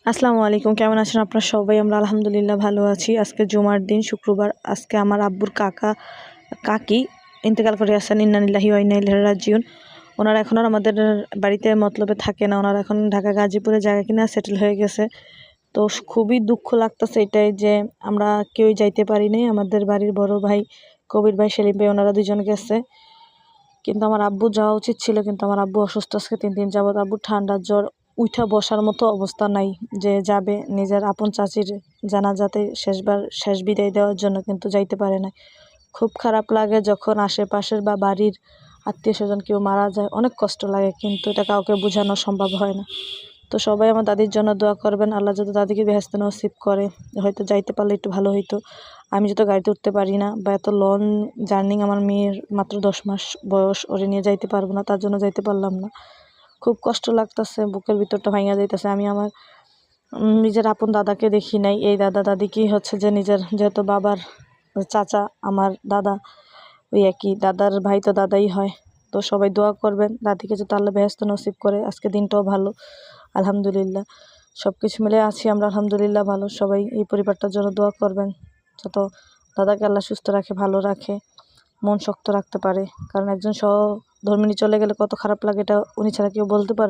আসসালামু আলাইকুম, কেমন আছেন আপনারা সবাই? আমরা আলহামদুলিল্লাহ ভালো আছি। আজকে জুমার দিন, শুক্রবার। আজকে আমার আব্বুর কাকি ইন্তেকাল করে আসেন। ইন্না লিল্লাহি ওয়া ইন্না ইলাইহি রাজিউন। ওনারা এখন আর আমাদের বাড়িতে মতলবে থাকে না। ওনারা এখন ঢাকা গাজীপুরে জায়গা কিনা সেটেল হয়ে গেছে। তো খুবই দুঃখ লাগতেছে এটাই যে আমরা কেউই যাইতে পারি নাই। আমাদের বাড়ির বড় ভাই কবির ভাই, সেলিম ভাই, ওনারা দুজন গেছে। কিন্তু আমার আব্বু যাওয়া উচিত ছিল, কিন্তু আমার আব্বু অসুস্থ আজকে 3 দিন যাবৎ। আব্বু ঠান্ডা জ্বর, উঠা বসার মতো অবস্থা নাই যে যাবে নিজের আপন চাচির জানাজাতে শেষ বিদায় দেওয়ার জন্য, কিন্তু যাইতে পারে না। খুব খারাপ লাগে যখন আশেপাশের বা বাড়ির আত্মীয় স্বজন কেউ মারা যায়, অনেক কষ্ট লাগে, কিন্তু এটা কাউকে বোঝানো সম্ভব হয় না। তো সবাই আমার দাদির জন্য দোয়া করবেন, আল্লাহ যাতে দাদিকে বেহেশত নসিব করে। হয়তো যাইতে পারলে একটু ভালো হইতো। আমি যত গাড়িতে উঠতে পারি না, বা এত লং জার্নি, আমার মেয়ের মাত্র 10 মাস বয়স, ওরে নিয়ে যাইতে পারবো না, তার জন্য যাইতে পারলাম না। খুব কষ্ট লাগতেছে, বুকের ভিতরটা ভাঙা যাইতেছে। আমি আমার নিজের আপন দাদাকে দেখি নাই, এই দাদা দাদিকেই হচ্ছে যে নিজের, যেহেতু বাবার চাচা আমার দাদা, ওই একই দাদার ভাই, তো দাদাই হয়। তো সবাই দোয়া করবেন দাদিকে যাতে আল্লাহ বেহেশত নসিব করে। আজকে দিনটাও ভালো, আলহামদুলিল্লাহ। সব কিছু মিলে আছি আমরা, আলহামদুলিল্লাহ ভালো। সবাই এই পরিবারটার জন্য দোয়া করবেন, যত দাদাকে আল্লাহ সুস্থ রাখে, ভালো রাখে, মন শক্ত রাখতে পারে। কারণ একজন সহধর্মিণী চলে গেলে কত খারাপ লাগে, এটা উনি ছাড়া কেউ বলতে পারে।